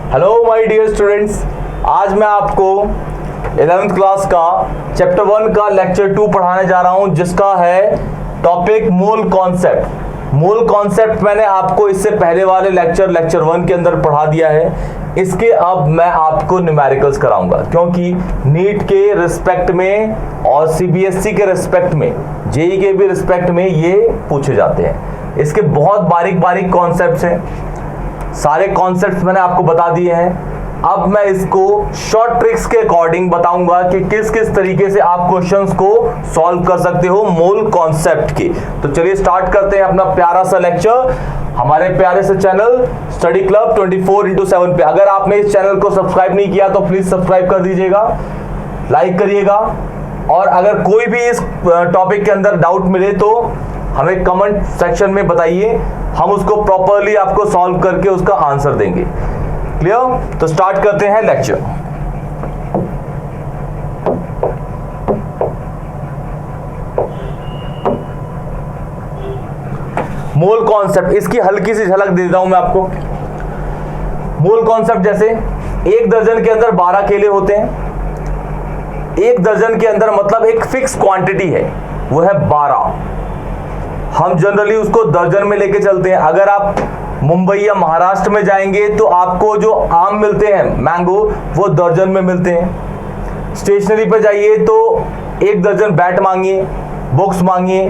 Hello my dear students, आज मैं आपको 11th क्लास का चैप्टर 1 का लेक्चर 2 पढ़ाने जा रहा हूं, जिसका है topic mole concept. Mole concept मैंने आपको इससे पहले वाले लेक्चर 1 के अंदर पढ़ा दिया है। इसके अब मैं आपको न्यूमेरिकल्स कराऊंगा, क्योंकि नीट के रिस्पेक्ट में और सीबीएसई के रिस्पेक्ट में, जेई के भी रिस्पेक्ट में ये पूछे जाते हैं। इसके बहुत बारीक बारीक कॉन्सेप्ट्स हैं, सारे कॉन्सेप्ट्स मैंने आपको बता दिए हैं। अब मैं इसको शॉर्ट ट्रिक्स के अकॉर्डिंग बताऊंगा कि किस किस तरीके से आप क्वेश्चंस को सॉल्व कर सकते हो मोल कॉन्सेप्ट के। तो चलिए स्टार्ट करते हैं अपना प्यारा सा लेक्चर हमारे प्यारे से चैनल स्टडी क्लब 24x7 पे। अगर आपने इस चैनल को सब्सक्राइब नहीं किया तो प्लीज सब्सक्राइब कर दीजिएगा, लाइक करिएगा, और अगर कोई भी इस टॉपिक के अंदर डाउट मिले तो हमें कमेंट सेक्शन में बताइए, हम उसको प्रॉपरली आपको सॉल्व करके उसका आंसर देंगे। क्लियर? तो स्टार्ट करते हैं लेक्चर। मोल कॉन्सेप्ट, इसकी हल्की सी झलक दे देता हूं मैं आपको। मोल कॉन्सेप्ट जैसे एक दर्जन के अंदर 12 केले होते हैं। एक दर्जन के अंदर मतलब एक फिक्स क्वांटिटी है, वो है 12। हम जनरली उसको दर्जन में लेके चलते हैं। अगर आप मुंबई या महाराष्ट्र में जाएंगे तो आपको जो आम मिलते हैं मैंगो, वो दर्जन में मिलते हैं। स्टेशनरी पर जाइए तो एक दर्जन बैट मांगिए, बुक्स मांगिए,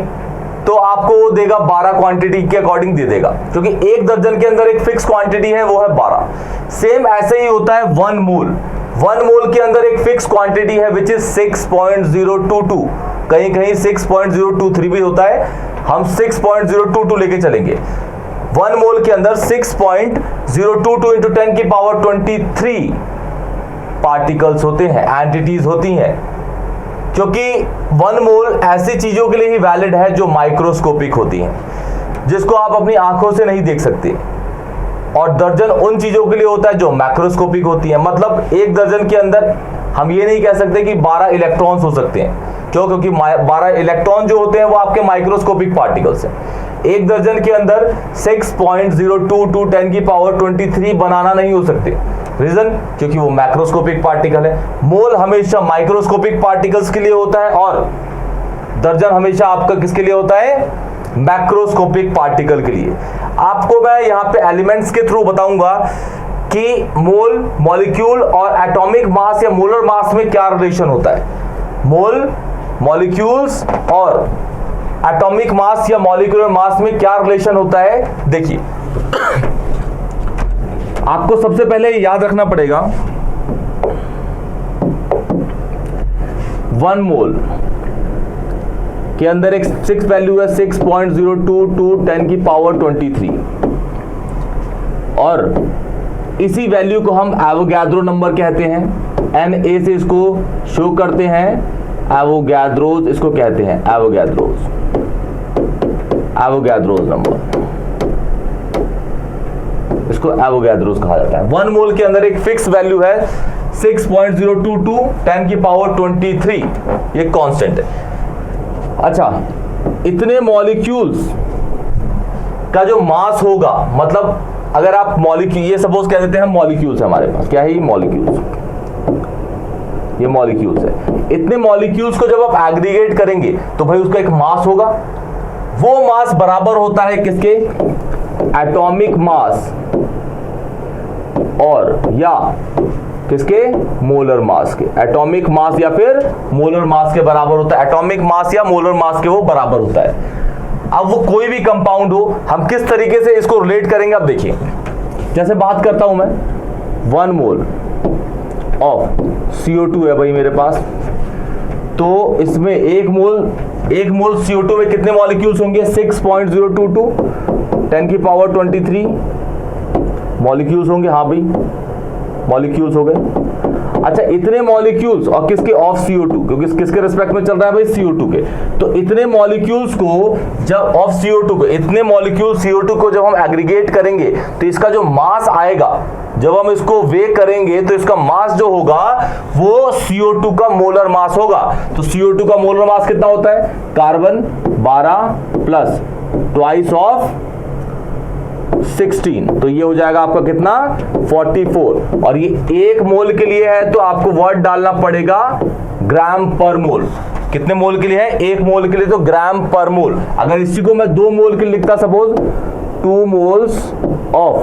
तो आपको वो देगा 12 क्वांटिटी के अकॉर्डिंग दे देगा, क्योंकि एक दर्जन के अंदर एक फिक्स क्वांटिटी है, वो है 12। सेम ऐसे ही होता है 1 मोल। 1 मोल के अंदर एक फिक्स क्वांटिटी है विच इज 6.022, कहीं कहीं 6.023 भी होता है, हम 6.022 लेके चलेंगे। 1 मोल के अंदर 6.022 इंटू 10 की पावर 23 पार्टिकल्स होते हैं, एंटिटीज होती हैं, क्योंकि 1 मोल ऐसी चीजों के लिए ही वैलिड है जो माइक्रोस्कोपिक होती हैं, जिसको आप अपनी आंखों से नहीं देख सकते, और दर्जन उन चीजों के लिए होता है जो मैक्रोस्कोपिक होती है। मतलब एक दर्जन के अंदर हम ये नहीं कह सकते कि 12 इलेक्ट्रॉन्स हो सकते हैं, क्यों? क्योंकि 12 इलेक्ट्रॉन जो होते हैं वो आपके माइक्रोस्कोपिक पार्टिकल्स हैं। एक दर्जन के अंदर 6.022 10 की पावर 23 बनाना नहीं हो सकते। रीजन? क्योंकि वो मैक्रोस्कोपिक पार्टिकल है। मोल हमेशा माइक्रोस्कोपिक पार्टिकल्स के लिए होता है, और दर्जन हमेशा आपका किसके लिए होता है? मैक्रोस्कोपिक पार्टिकल के लिए। आपको मैं यहाँ पे एलिमेंट्स के थ्रू बताऊंगा कि मोल, मॉलिक्यूल और एटॉमिक मास या मोलर मास में क्या रिलेशन होता है। मोल, मॉलिक्यूल्स और एटॉमिक मास या मॉलिक्यूलर मास में क्या रिलेशन होता है, देखिए। आपको सबसे पहले याद रखना पड़ेगा 1 मोल के अंदर एक 6 वैल्यू है, 6.022 10 की पावर 23, और इसी वैल्यू को हम एवोगैड्रो नंबर कहते हैं। Na से इसको शो करते हैं, एवोगैड्रोस इसको कहते हैं, एवोगैड्रोस नंबर, इसको एवोगैड्रोस कहा जाता है। 1 मोल के अंदर एक फिक्स वैल्यू है 6.022 10 की पावर 23, ये कांस्टेंट है। अच्छा, इतने मॉलिक्यूल्स का जो मास होगा, मतलब अगर आप मॉलिक्यूल, ये सपोज कह देते हैं मॉलिक्यूल्स है हमारे पास, क्या है ये? मॉलिक्यूल्स, ये मॉलिक्यूल्स है। इतने मॉलिक्यूल्स को जब आप एग्रीगेट करेंगे तो भाई उसका एक मास होगा। वो मास बराबर होता है किसके? एटॉमिक मास, और या किसके? मोलर मास के। एटॉमिक मास या फिर मोलर मास के बराबर होता है। एटॉमिक मास या मोलर मास के वो बराबर होता है। अब वो कोई भी कंपाउंड हो, हम किस तरीके से इसको रिलेट करेंगे, अब देखिए। जैसे बात करता हूं मैं 1 मोल ऑफ CO2 है भाई मेरे पास, तो इसमें एक मोल CO2 में कितने मॉलिक्यूल्स होंगे? 6.022 10 की पावर 23 मॉलिक्यूल्स होंगे। हाँ भाई, मॉलिक्यूल्स हो गए। अच्छा, इतने मॉलिक्यूल्स, और किसके? ऑफ CO2, क्योंकि किसके रिस्पेक्ट में चल रहा है भाई? CO2 के। तो इतने मॉलिक्यूल्स को जब ऑफ CO2 को, इतने मॉलिक्यूल CO2 को जब हम एग्रीगेट करेंगे तो इसका जो मास आएगा, जब हम इसको वे करेंगे तो इसका मास जो होगा वो CO2 का मोलर मास होगा। तो CO2 का मोलर मास कितना होता है? कार्बन 12 प्लस ट्वाइस ऑफ 16, तो ये हो जाएगा आपका कितना 44, और ये 1 मोल के लिए है तो आपको वर्ड डालना पड़ेगा ग्राम पर मोल। कितने मोल के लिए है? 1 मोल के लिए तो ग्राम पर मोल। अगर इसी को मैं 2 मोल के लिए लिखता, सपोज 2 मोल्स ऑफ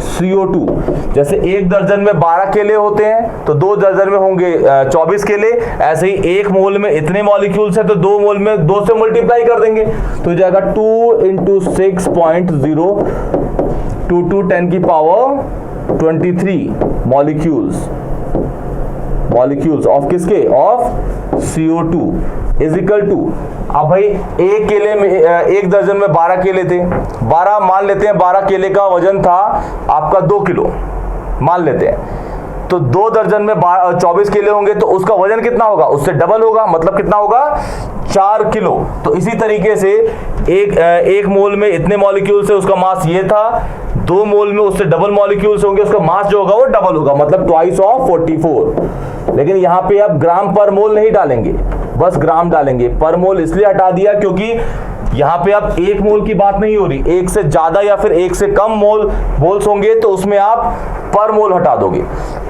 CO2, जैसे 1 दर्जन में 12 केले होते हैं तो 2 दर्जन में होंगे 24 केले, ऐसे ही 1 मोल में इतने मॉलिक्यूल्स हैं तो 2 मोल में 2 से मल्टीप्लाई कर देंगे तो हो जाएगा 2 × 6.0 2 × 10 की पावर 23 मॉलिक्यूल्स ऑफ किसके? Of CO2 is equal to, अब भाई 1 केले में 1 दर्जन में 12 केले थे, 12 मान लेते हैं 12 केले का वजन था आपका 2 किलो मान लेते हैं, तो 2 दर्जन में 24 केले होंगे तो उसका वजन कितना होगा? उससे डबल होगा, मतलब कितना होगा? 4 किलो। तो इसी तरीके से एक मोल में इतने मॉलिक्यूल्स है, उसका मास ये था, 2 मोल में उससे डबल मॉलिक्यूल्स होंगे, उसका मास जो होगा वो डबल होगा, मतलब ट्वाइस ऑफ 44। लेकिन यहां पे आप ग्राम पर मोल नहीं डालेंगे, बस ग्राम डालेंगे। पर मोल इसलिए हटा दिया क्योंकि यहां पे अब 1 मोल की बात नहीं हो रही, 1 से ज्यादा या फिर 1 से कम मोल्स होंगे तो उसमें आप पर मोल हटा दोगे।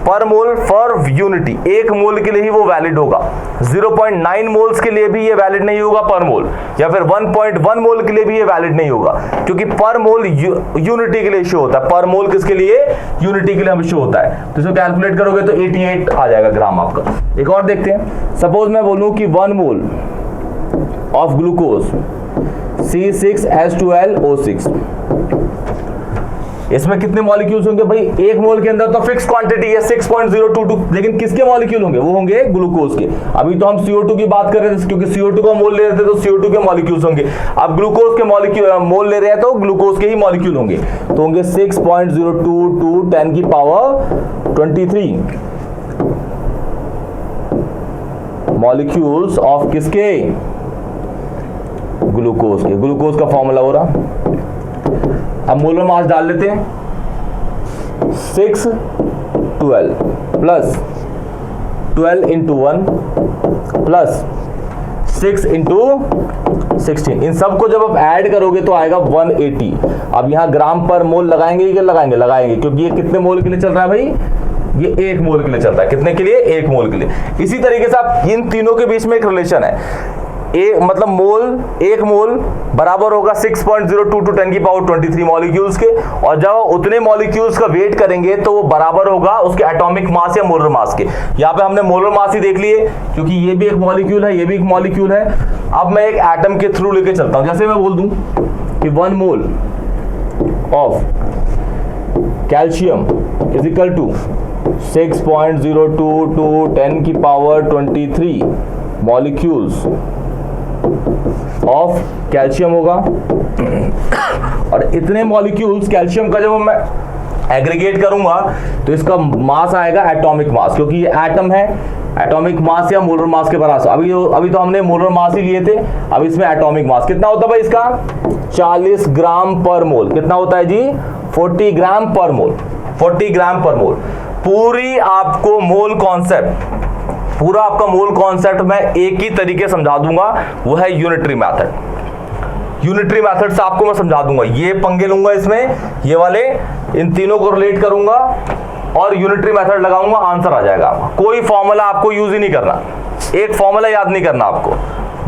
पर मोल फॉर यूनिटी, 1 मोल के लिए ही वो वैलिड होगा, 0.9 मोल्स के लिए भी ये वैलिड नहीं होगा पर मोल, या फिर 1.1 मोल के लिए भी ये वैलिड नहीं होगा, क्योंकि पर मोल यूनिटी के लिए शो होता है। पर मोल किसके लिए? यूनिटी के लिए हम शो होता है। तो इसको कैलकुलेट करोगे तो 88 आ जाएगा ग्राम आपका। एक और देखते हैं, सपोज मैं बोलूं कि 1 मोल ऑफ ग्लूकोज C6H12O6, इसमें कितने मॉलिक्यूल्स होंगे भाई? 1 मोल के अंदर तो फिक्स क्वांटिटी है 6.022, लेकिन किसके मॉलिक्यूल होंगे? वो होंगे ग्लूकोज के। अभी तो हम CO2 की बात कर रहे थे, क्योंकि CO2 का मोल ले रहे थे तो CO2 के मॉलिक्यूल्स होंगे। अब ग्लूकोज के मॉलिक्यूल मोल ले रहे हैं तो ग्लूकोज के ही मॉलिक्यूल होंगे, तो होंगे 6.022 10 की पावर 23 मॉलिक्यूल्स ऑफ किसके? ग्लूकोज के। ग्लूकोज का फॉर्मूला हो रहा, अब मोलर मास डाल लेते हैं, 612 प्लस 12 × 1 प्लस 6 × 16, इन सबको जब आप ऐड करोगे तो आएगा 180। अब यहां ग्राम पर मोल लगाएंगे क्या? लगाएंगे, क्योंकि ये कितने मोल के लिए चल रहा है भाई? ये 1 मोल के लिए चल रहा है। कितने के लिए? 1 मोल के लिए। इसी तरीके से आप इन तीनों के बीच में एक रिलेशन है, मतलब मोल, 1 मोल बराबर होगा 6.022 10 की पावर 23 मॉलिक्यूल्स के, और जब उतने मॉलिक्यूल्स का वेट करेंगे तो वो बराबर होगा उसके एटॉमिक मास या मोलर मास के। यहाँ पे हमने मोलर मास ही देख लिए, क्योंकि ये भी एक मॉलिक्यूल है, ये भी एक मॉलिक्यूल है। अब मैं एक एटम के थ्रू लेके चलता हूं, जैसे मैं बोल दूं कि 1 mole of calcium is equal to 6.022 10 की पावर 23 मॉलिक्यूल्स ऑफ कैल्शियम होगा, और इतने मॉलिक्यूल्स कैल्शियम का जब मैं एग्रीगेट करूंगा तो इसका मास आएगा एटॉमिक मास, क्योंकि ये एटम है, एटॉमिक मास या मोलर मास के बराबर। अभी तो हमने मोलर मास ही लिए थे, अब इसमें एटॉमिक मास कितना होता है भाई इसका? 40 ग्राम पर मोल। कितना होता है जी? 40 ग्राम पर मोल। 40 ग्राम पर मोल। पूरी आपको मोल कॉन्सेप्ट, पूरा आपका मोल कॉन्सेप्ट मैं एक ही तरीके समझा दूंगा, वो है यूनिटरी मेथड। यूनिटरी मेथड से आपको मैं समझा दूंगा, ये पंगे लूंगा इसमें, ये वाले इन तीनों को रिलेट करूंगा और यूनिटरी मेथड लगाऊंगा, आंसर आ जाएगा आपका। कोई फॉर्मूला आपको यूज ही नहीं करना, एक फॉर्मूला याद नहीं करना आपको,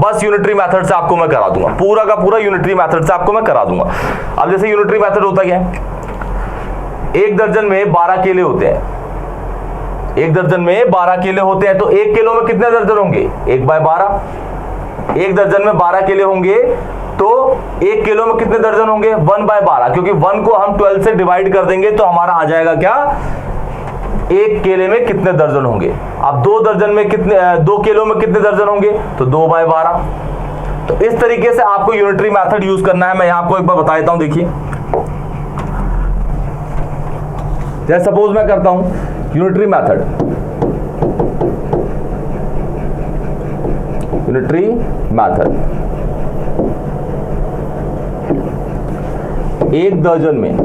बस यूनिटरी मेथड से आपको मैं करा दूंगा, पूरा का पूरा यूनिटरी मेथड से आपको मैं करा दूंगा। अब जैसे यूनिटरी मेथड होता क्या है, 1 दर्जन में 12 केले होते हैं, 1 दर्जन में 12 केले होते हैं, तो 1 किलो में कितने दर्जन होंगे? 1/12। 1 दर्जन में 12 केले होंगे तो 1 किलो में कितने दर्जन होंगे? 1/12, क्योंकि 1 को हम 12 से डिवाइड कर देंगे तो हमारा आ जाएगा क्या? 1 केले में कितने दर्जन होंगे। अब 2 दर्जन में कितने, 2 किलो में कितने दर्जन होंगे? तो 2/12। तो इस तरीके से आपको यूनिटरी मेथड यूज करना है। मैं यहां आपको एक बार बता देता हूं, देखिए, जैसे सपोज मैं करता हूं यूनिटरी मेथड, यूनिटरी मेथड 1 दर्जन में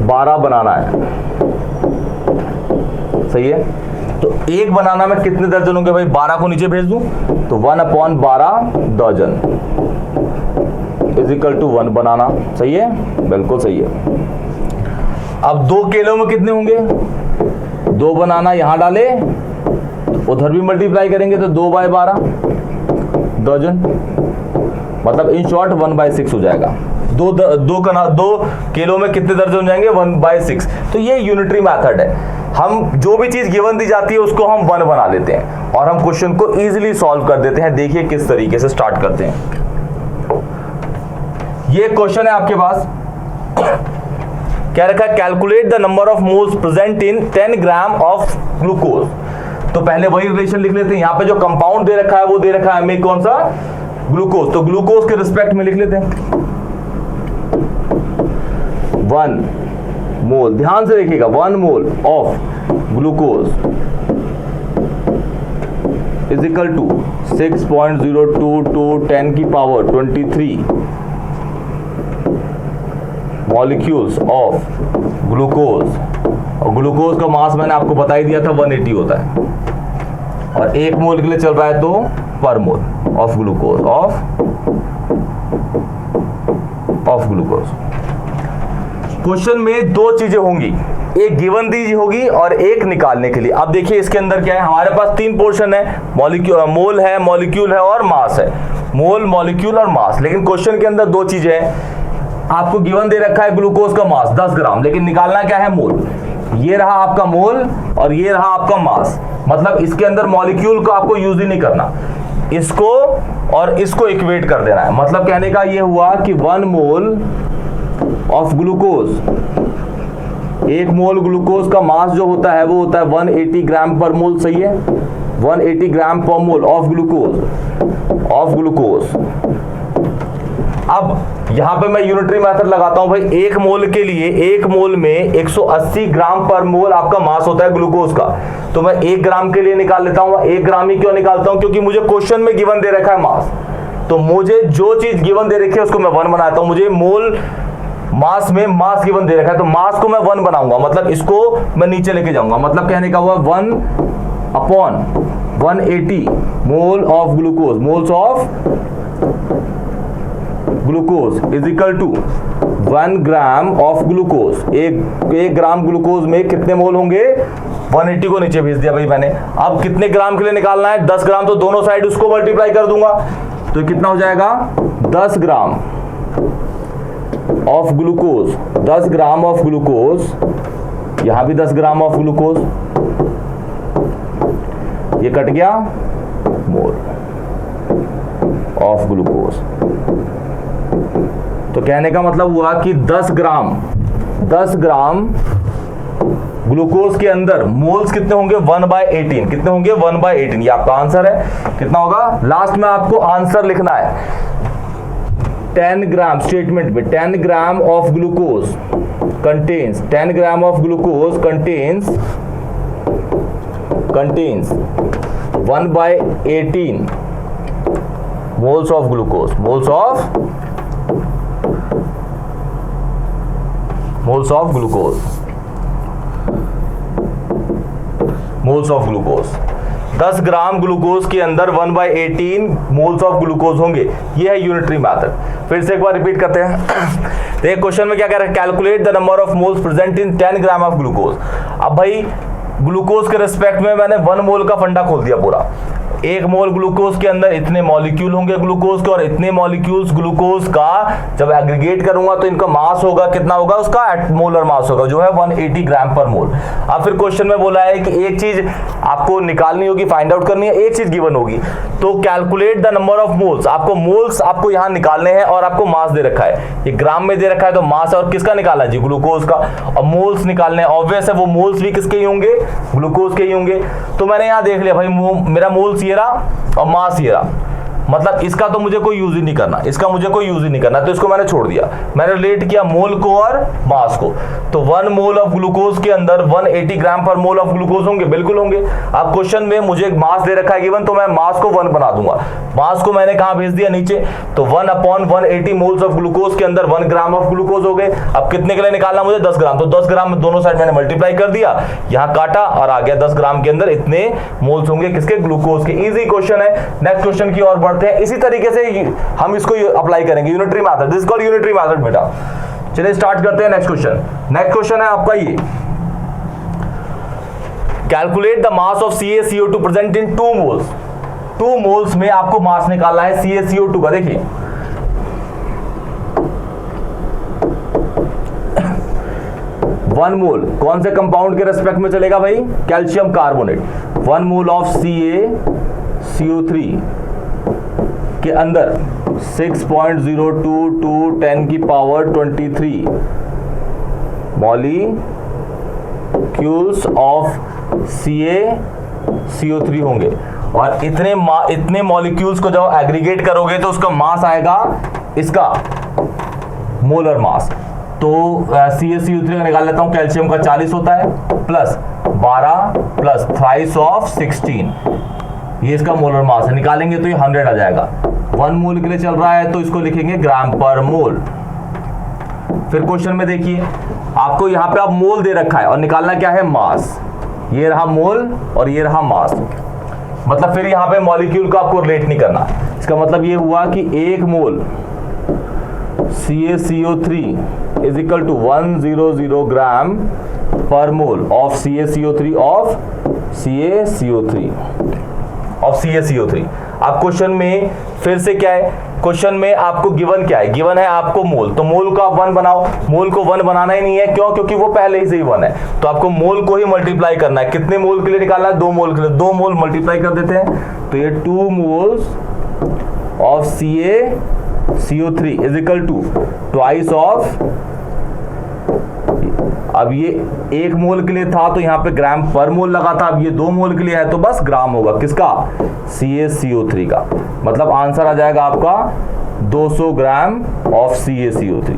12 बनाना है, सही है। तो 1 बनाना में कितने दर्जन होंगे भाई? 12 को नीचे भेज दूं तो 1/12 दर्जन इज इक्वल टू 1 बनाना। सही है, बिल्कुल सही है। अब 2 केलों में कितने होंगे, 2 बनाना यहां डाले, उधर भी मल्टीप्लाई करेंगे तो 2/12 दर्जन, मतलब इन शॉर्ट 1/6 हो जाएगा। 2 केलों में कितने दर्जन हो जाएंगे, 1/6। तो ये यूनिटरी मेथड है, हम जो भी चीज गिवन दी जाती है उसको हम 1 बना लेते हैं और हम क्वेश्चन को इजीली सॉल्व कर देते हैं। देखिए किस तरीके से स्टार्ट करते हैं। ये क्वेश्चन है आपके पास, क्या रखा है, calculate the number of moles present in 10 gram of glucose. तो पहले वही रिलेशन लिख लेते हैं। यहां पे जो कंपाउंड दे रखा है वो दे रखा है हमें कौन सा, ग्लूकोज। तो ग्लूकोज के रिस्पेक्ट में लिख लेते हैं 1 मोल, ध्यान से देखिएगा, 1 mole of glucose is equal to 6.02 to 10 की पावर 23 मॉलिक्यूल्स ऑफ ग्लूकोज। और ग्लूकोज का मास मैंने आपको बता ही दिया था 180 होता है, और 1 मोल के लिए चल रहा है तो पर mole of glucose, of glucose. Question में 2 चीजें होंगी, एक गिवन दी होगी और एक निकालने के लिए। अब देखिए इसके अंदर क्या है, हमारे पास 3 पोर्शन है, मोल है, मॉलिक्यूल है और मास है, मोल, मॉलिक्यूल और मास। लेकिन क्वेश्चन के अंदर 2 चीजें हैं, आपको गिवन दे रखा है ग्लूकोज का मास 10 ग्राम, लेकिन निकालना क्या है, मोल। ये रहा आपका मोल और ये रहा आपका मास, मतलब इसके अंदर मॉलिक्यूल को आपको यूज ही नहीं करना, इसको और इसको इक्वेट कर देना है। मतलब कहने का ये हुआ कि 1 mole of glucose, 1 mole glucose का मास जो होता है वो होता है 180 ग्राम पर मोल। सही है, 180 ग्राम पर मोल ऑफ ग्लूकोज। अब यहां पे मैं यूनिटरी मेथड लगाता हूं भाई, 1 मोल के लिए 1 मोल में 180 ग्राम पर मोल आपका मास होता है ग्लूकोज का। तो मैं 1 ग्राम के लिए निकाल लेता हूं। 1 ग्राम ही क्यों निकालता हूं, क्योंकि मुझे क्वेश्चन में गिवन दे रखा है मास, तो मुझे जो चीज गिवन दे रखी है उसको मैं 1 बनाता हूं। मुझे मोल मास में मास गिवन दे रखा है तो मास को मैं 1 बनाऊंगा, मतलब इसको मैं नीचे लेके जाऊंगा। मतलब कहने का हुआ 1/180 mole of glucose, moles of glucose is equal to 1 gram of glucose. एक ग्राम ग्लूकोज में कितने मोल होंगे, 180 को नीचे भेज दिया भाई मैंने। अब कितने ग्राम के लिए निकालना है, 10 ग्राम, तो दोनों साइड उसको मल्टीप्लाई कर दूंगा तो कितना हो जाएगा, 10 ग्राम of glucose, 10 gram of glucose, यहां भी 10 ग्राम ऑफ ग्लूकोज, ये कट गया, मोल ऑफ ग्लूकोज। तो कहने का मतलब हुआ कि 10 ग्राम ग्लूकोज के अंदर मोल्स कितने होंगे, 1/18। कितने होंगे, 1/18। ये आपका आंसर है। कितना होगा, लास्ट में आपको आंसर लिखना है। 10 ग्राम स्टेटमेंट में 10 ग्राम of glucose contains 10 gram of glucose contains 1/18 moles of glucose, moles of glucose. 10 gram glucose के अंदर 1/18 मोल्स ऑफ ग्लूकोज होंगे। ये है यूनिटरी मेथड। फिर से एक बार रिपीट करते हैं। तो क्वेश्चन में क्या कह रहा है, calculate the number of moles present in 10 gram of glucose. अब भाई ग्लूकोज के रिस्पेक्ट में मैंने 1 मोल का फंडा खोल दिया पूरा। 1 मोल ग्लूकोज के अंदर इतने मॉलिक्यूल होंगे ग्लूकोज के, और इतने मॉलिक्यूल्स ग्लूकोज का जब एग्रीगेट करूंगा तो इनका मास होगा, कितना होगा उसका, मोलर मास होगा जो है 180 ग्राम पर मोल। अब फिर क्वेश्चन में बोला है कि एक चीज आपको निकालनी होगी, फाइंड आउट करनी है, एक चीज गिवन होगी, तो calculate the number of moles. आपको मोल्स आपको यहां निकालने हैं और आपको मास दे रखा है, ये ग्राम में दे रखा है तो मास और किसका निकालना है जी, ग्लूकोज का। और मोल्स निकालने हैं, ऑब्वियस है वो मोल्स भी किसके ही होंगे, ग्लूकोज के ही होंगे। तो मैंने यहां देख लिया भाई मेरा मोल्स ये रहा और मास ये रहा, मतलब इसका तो मुझे कोई यूज ही नहीं करना, इसका मुझे कोई यूज ही नहीं करना, तो इसको मैंने छोड़ दिया। मैंने रिलेट किया मोल को और मास को। तो 1 मोल ऑफ ग्लूकोज के अंदर 180 ग्राम पर मोल ऑफ ग्लूकोज होंगे, बिल्कुल होंगे। अब क्वेश्चन में मुझे मास दे रखा है गिवन, तो मैं मास को 1 बना दूंगा। मास को मैंने कहां भेज दिया, नीचे। तो 1/180 मोल्स ऑफ ग्लूकोज के अंदर 1 ग्राम ऑफ ग्लूकोज हो गए। अब कितने के लिए निकालना मुझे, 10 ग्राम। तो 10 ग्राम में दोनों साइड मैंने मल्टीप्लाई कर दिया, यहां काटा और आ गया 10 ग्राम के अंदर इतने मोल्स होंगे किसके, ग्लूकोज के। इजी क्वेश्चन है। नेक्स्ट क्वेश्चन की ओर बढ़ते पढ़ते हैं, इसी तरीके से हम इसको अप्लाई करेंगे, unitary method, this is called unitary method बेटा। चलिए स्टार्ट करते हैं नेक्स्ट क्वेश्चन। नेक्स्ट क्वेश्चन है आपका ये, calculate the mass of CaCO2 present in 2 moles. 2 moles में आपको मास निकालना है CaCO2 का। देखिए 1 मोल कौन से कंपाउंड के रेस्पेक्ट में चलेगा भाई? Calcium carbonate. 1 mole of CaCO3 के अंदर 6.022 10 की पावर 23 मॉलिक्यूल्स ऑफ CaCO3 होंगे, और इतने मॉलिक्यूल्स को जब एग्रीगेट करोगे तो उसका मास आएगा, इसका मोलर मास। तो CaCO3 का निकाल लेता हूं, कैल्शियम का 40 होता है, प्लस 12 प्लस थ्राइस ऑफ 16, ये इसका मोलर मास है। निकालेंगे तो ये 100 आ जाएगा। 1 मोल के लिए चल रहा है तो इसको लिखेंगे ग्राम पर मोल। फिर क्वेश्चन में देखिए, आपको यहां पे आप मोल दे रखा है और निकालना क्या है? मास। ये रहा मोल और ये रहा मास। मतलब फिर यहां पे मॉलिक्यूल को आपको रिलेट नहीं करना। इसका मतलब ये हुआ कि 1 मोल CaCO3 is equal to 100 gram per mole of CaCO3 of CaCO3। अब क्वेश्चन में फिर से क्या है? क्वेश्चन में आपको गिवन क्या है? गिवन है आपको मोल, तो मोल को आप 1 बनाओ। मोल को 1 बनाना ही नहीं है, क्यों? क्योंकि वो पहले ही से ही 1 है, तो आपको मोल को ही मल्टीप्लाई करना है। कितने मोल के लिए निकालना है? 2 मोल के लिए। 2 मोल मल्टीप्लाई कर देते हैं, तो ये 2 moles of CaCO3 is equal to twice of, अब ये 1 मोल के लिए था तो यहां पे ग्राम पर मोल लगा था, अब ये 2 मोल के लिए है तो बस ग्राम होगा। किसका? CaCO3 का। मतलब आंसर आ जाएगा आपका 200 gram of CaCO3।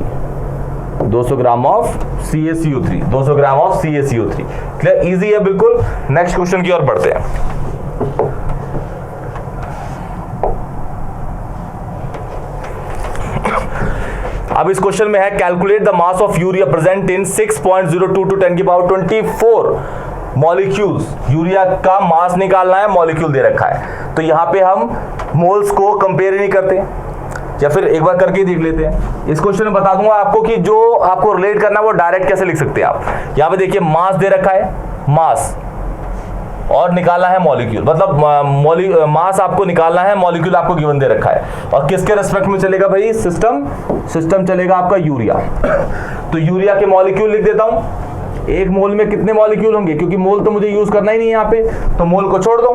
200 gram of CaCO3, 200 gram of CaCO3। Clear? Easy है बिल्कुल। नेक्स्ट क्वेश्चन की ओर बढ़ते हैं। अब इस क्वेश्चन में है, calculate the mass of urea present in 6.022 10 की पावर 24 मॉलिक्यूल्स। यूरिया का मास निकालना है, मॉलिक्यूल दे रखा है, तो यहां पे हम मोल्स को कंपेयर नहीं करते, या फिर एक बार करके देख लेते हैं। इस क्वेश्चन में बता दूंगा आपको कि जो आपको रिलेट करना है वो डायरेक्ट कैसे लिख सकते हैं आप। यहां पे देखिए मास दे रखा है, मास, और निकालना है मॉलिक्यूल। मतलब मास आपको निकालना है, मॉलिक्यूल आपको गिवन दे रखा है, और किसके रेस्पेक्ट में चलेगा भाई? सिस्टम चलेगा आपका यूरिया। तो यूरिया के मॉलिक्यूल लिख देता हूं। 1 मोल में कितने मॉलिक्यूल होंगे? क्योंकि मोल तो मुझे यूज करना ही नहीं है यहाँ पे, तो मोल को छोड़ दो।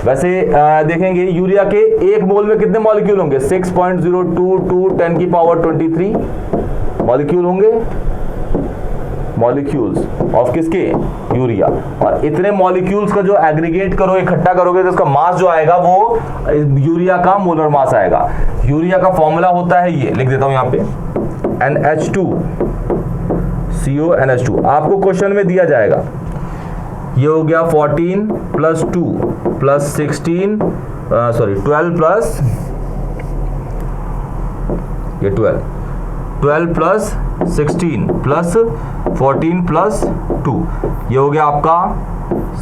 वैसे देखेंगे यूरिया के 1 मोल में कितने मॉलिक्यूल होंगे? 6.022 10 की पावर 23 मॉलिक्यूल होंगे, मॉलिक्यूल्स ऑफ किसके? यूरिया। और इतने मॉलिक्यूल्स का जो एग्रीगेट करो, इकट्ठा करोगे, तो इसका मास जो आएगा वो यूरिया का मोलर मास आएगा। यूरिया का फॉर्मूला होता है, ये लिख देता हूं यहां पे, NH2CONH2। आपको क्वेश्चन में दिया जाएगा, ये हो गया 14 प्लस 2 प्लस 16 12 प्लस, ये 12 प्लस 16 प्लस 14 प्लस 2, ये हो गया आपका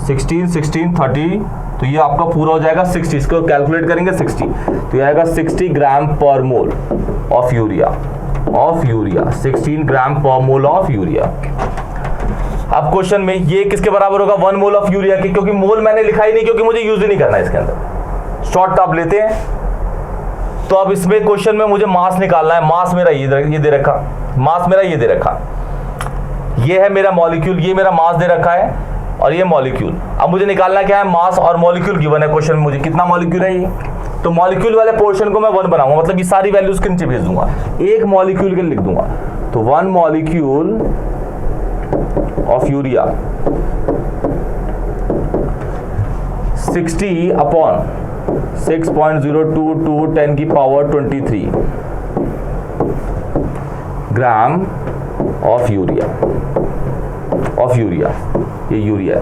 16 30, तो ये आपका पूरा हो जाएगा 60। इसको कैलकुलेट करेंगे 60, तो ये आएगा 60 ग्राम per mole of urea 16 gram per mole of urea. अब क्वेश्चन में ये किसके बराबर होगा? 1 मोल ऑफ यूरिया के, क्योंकि मोल मैंने लिखा ही नहीं, क्योंकि मुझे यूज ही नहीं करना है इसके अंदर। शॉर्ट आप लेते हैं, तो अब इसमें क्वेश्चन में मुझे मास निकालना है। मास मेरा ये दे रखा, मास मेरा ये दे रखा, ये है मेरा मॉलिक्यूल, ये मेरा मास दे रखा है, और ये मॉलिक्यूल। अब मुझे निकालना क्या है? मास और मॉलिक्यूल गिवन है क्वेश्चन में मुझे। कितना मॉलिक्यूल है ये? तो मॉलिक्यूल वाले पोर्शन को मैं 1 बनाऊंगा, मतलब ये सारी वैल्यूज के नीचे भेज दूंगा, 1 मॉलिक्यूल के लिख दूंगा। तो 1 मॉलिक्यूल ऑफ यूरिया 60 अपॉन 6.022 10 की पावर 23 ग्राम ऑफ यूरिया, ये यूरिया है।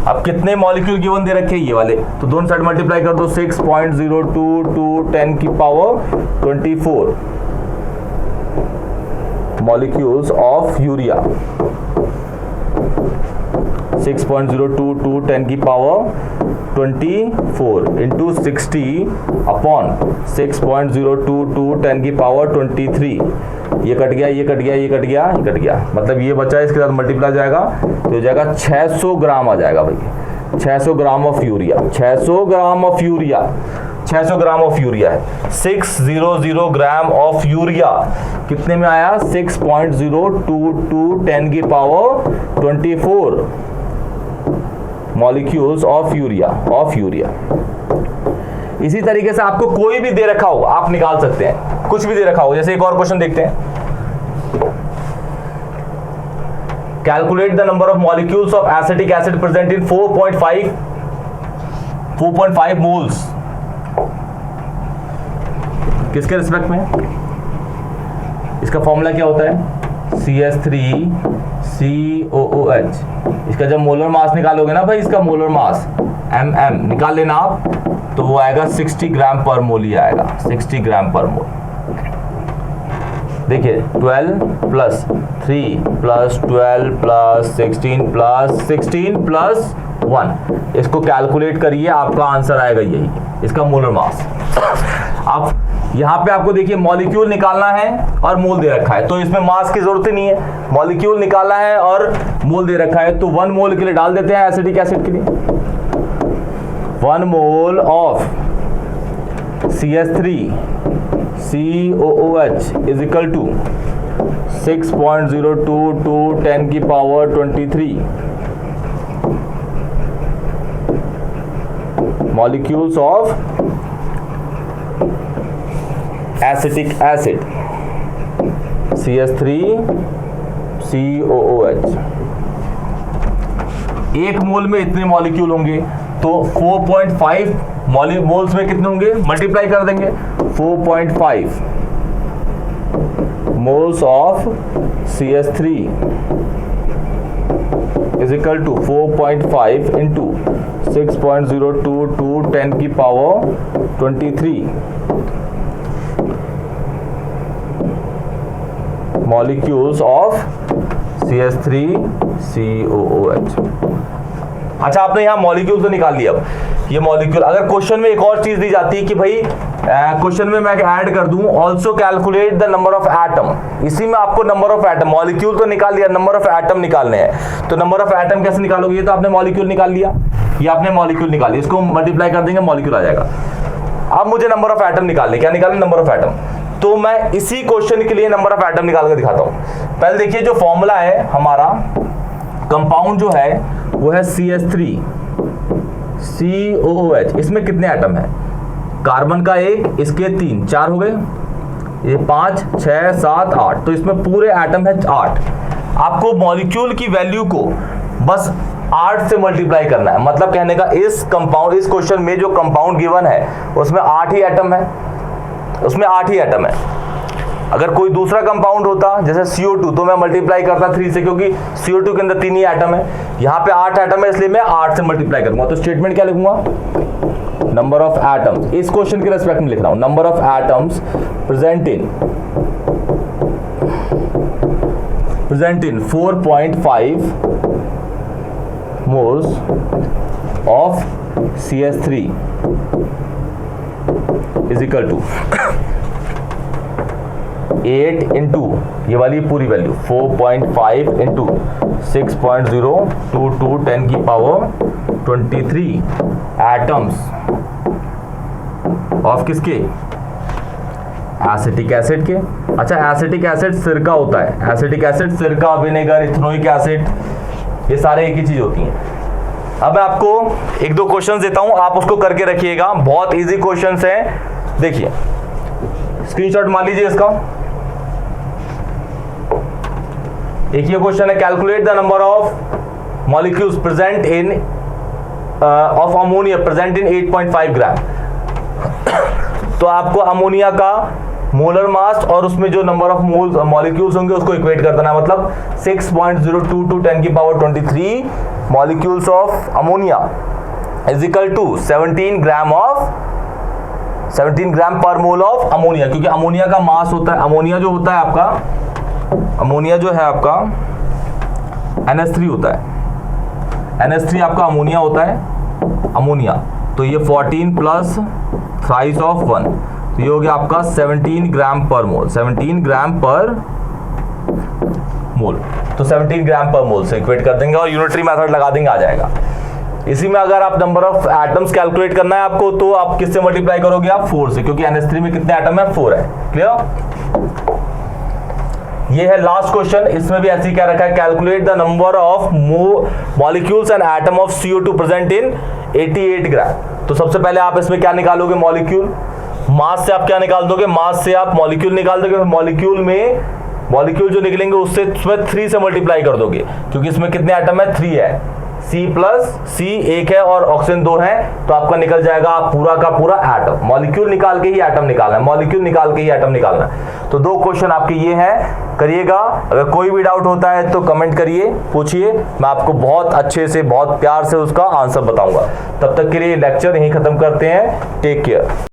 अब कितने मॉलिक्यूल गिवन दे रखे हैं? ये वाले, तो दोनों साइड मल्टीप्लाई कर दो। 6.022 10 की पावर 24 मॉलिक्यूल्स ऑफ यूरिया, 6.022 10 की पावर 24 इंटू 60 अपॉन 6.022 10 की पावर 23, ये कट गया, ये कट गया, ये कट गया, ये कट गया, मतलब ये बचा, इसके साथ मल्टीप्लाई जाएगा तो हो जाएगा 600 ग्राम आ जाएगा भाई, 600 gram of urea, 600 gram of urea, 600 gram of urea है, 600 ग्राम ऑफ यूरिया कितने में आया, 6.022 10 की पावर 24 मॉलिक्यूल्स ऑफ यूरिया। इसी तरीके से आपको कोई भी दे रखा हो आप निकाल सकते हैं, कुछ भी दे रखा हो। जैसे एक और क्वेश्चन देखते हैं, calculate the number of molecules of acetic acid present in 4.5 moles, किसके रिस्पेक्ट में, इसका फॉर्मूला क्या होता है, CH3COOH। इसका जब मोलर मास निकालोगे ना भाई, इसका मोलर मास mm निकाल लेना आप, तो वो आएगा 60 ग्राम पर मोल ही आएगा, 60 ग्राम पर मोल। देखिए 12 प्लस 3 प्लस 12 प्लस 16 प्लस 1, इसको कैलकुलेट करिए, आपका आंसर आएगा यही, इसका मोलर मास। अब यहाँ पे आपको देखिए मॉलिक्यूल निकालना है और मोल दे रखा है, तो इसमें मास की जरूरत ही नहीं है, मॉलिक्यूल निकालना है और मोल दे रखा है, तो 1 मोल के लिए डाल देते हैं एसिटिक एसिड के लिए, 1 mole of CH3COOH is equal to 6.022 10 की power 23 molecules of acetic acid CH3COOH। एक मोल में इतने मॉलिक्यूल होंगे, तो 4.5 मोल्स में कितने होंगे, मल्टीप्लाई कर देंगे, 4.5 moles of CH3 is equal to 4.5 into 6.022 10 की पावर 23 मॉलिक्यूल्स ऑफ CH3COOH। अच्छा, आपने यहाँ मॉलिक्यूल तो निकाल लिया। अब ये मॉलिक्यूल, अगर क्वेश्चन में एक और चीज दी जाती है कि भाई क्वेश्चन में मैं ऐड कर दूं also calculate the number of atom, इसी में आपको नंबर ऑफ एटम, मॉलिक्यूल तो निकाल लिया, नंबर ऑफ एटम निकालने हैं, तो नंबर ऑफ एटम कैसे निकालोगे, ये तो आपने मॉलिक्यूल निकाल लिया, ये आपने मॉलिक्यूल निकाल लिया, इसको मल्टीप्लाई कर देंगे, मॉलिक्यूल आ जाएगा। अब मुझे नंबर ऑफ एटम निकालने, क्या निकालने, नंबर ऑफ एटम, तो मैं इसी क्वेश्चन के लिए नंबर ऑफ एटम निकाल कर दिखाता हूं। पहले देखिए जो फॉर्मूला है हमारा, कंपाउंड जो है वो है CH3COOH, इसमें कितने एटम है, कार्बन का 1, इसके 3, 4 हो गए, ये 5 6 7 8, तो इसमें पूरे एटम है 8। आपको मॉलिक्यूल की वैल्यू को बस 8 से मल्टीप्लाई करना है, मतलब कहने का इस क्वेश्चन में जो कंपाउंड गिवन है उसमें 8 ही एटम है, उसमें 8 ही एटम है। अगर कोई दूसरा कंपाउंड होता जैसे CO2, तो मैं मल्टीप्लाई करता 3 से, क्योंकि CO2 के अंदर 3 ही एटम है, यहाँ पे 8 एटम है, इसलिए मैं 8 से मल्टीप्लाई करूंगा। तो स्टेटमेंट क्या लिखूंगा, नंबर ऑफ एटम्स, इस क्वेश्चन के रेस्पेक्ट में लिख रहा हूं, number of atoms present in 4.5 moles of CH3 is equal to 8 into ये वाली पूरी वैल्यू 4.5 इंटू 6.022 10 की पावर 23 एटम्स ऑफ किसके, एसिटिक एसिड के। अच्छा, एसिटिक एसिड सिरका होता है, एसिटिक एसिड सिरका, विनेगर, इथेनोइक एसिड, ये सारे एक ही चीज होती हैं। अब मैं आपको एक दो क्वेश्चंस देता हूं, आप उसको करके रखिएगा, बहुत इजी क्वेश्चंस हैं। देखिए स्क्रीनशॉट मान लीजिए इसका, एक ये क्वेश्चन है, calculate the number of molecules present in of ammonia present in 8.5 ग्राम। तो आपको अमोनिया का मोलर मास और उसमें जो नंबर ऑफ मोल्स मॉलिक्यूल्स होंगे उसको इक्वेट कर देना, मतलब 6.022 10 की power 23 molecules of ammonia is equal to 17 gram per mole of ammonia, क्योंकि अमोनिया का मास होता है, अमोनिया जो होता है आपका, अमोनिया जो है आपका NH3 होता है, NH3 आपका अमोनिया होता है, अमोनिया, तो ये 14 प्लस थ्राइस ऑफ 1, तो ये हो गया आपका 17 ग्राम पर मोल, 17 ग्राम पर मोल। तो 17 ग्राम पर मोल से इक्वेट कर देंगे और यूनिटरी मेथड लगा देंगे, आ जाएगा। इसी में अगर आप नंबर ऑफ एटम्स कैलकुलेट करना है आपको, तो आप किससे मल्टीप्लाई करोगे? आप 4 से, क्योंकि NH3 में कितने एटम है? 4 है। क्लियर? ये है लास्ट क्वेश्चन, इसमें भी ऐसे ही क्या रखा है, calculate the number of molecules and atom of CO2 present in 88 ग्राम। तो सबसे पहले आप इसमें क्या निकालोगे? मॉलिक्यूल। मास से आप क्या निकाल दोगे? मास से आप मॉलिक्यूल निकाल दोगे। मॉलिक्यूल जो निकलेंगे उससे 3 से मल्टीप्लाई कर दोगे, क्योंकि इसमें कितने एटम है? 3 है। C प्लस C 1 है और ऑक्सीजन 2 है, तो आपका निकल जाएगा पूरा का पूरा एटम। मॉलिक्यूल निकाल के ही एटम निकालना है, मॉलिक्यूल निकाल के ही एटम निकालना है। तो 2 क्वेश्चन आपके ये हैं, करिएगा। अगर कोई भी डाउट होता है तो कमेंट करिए, पूछिए, मैं आपको बहुत अच्छे से, बहुत प्यार से उसका आंसर बताऊंगा। तब तक के लिए लेक्चर यहीं खत्म करते हैं। Take care.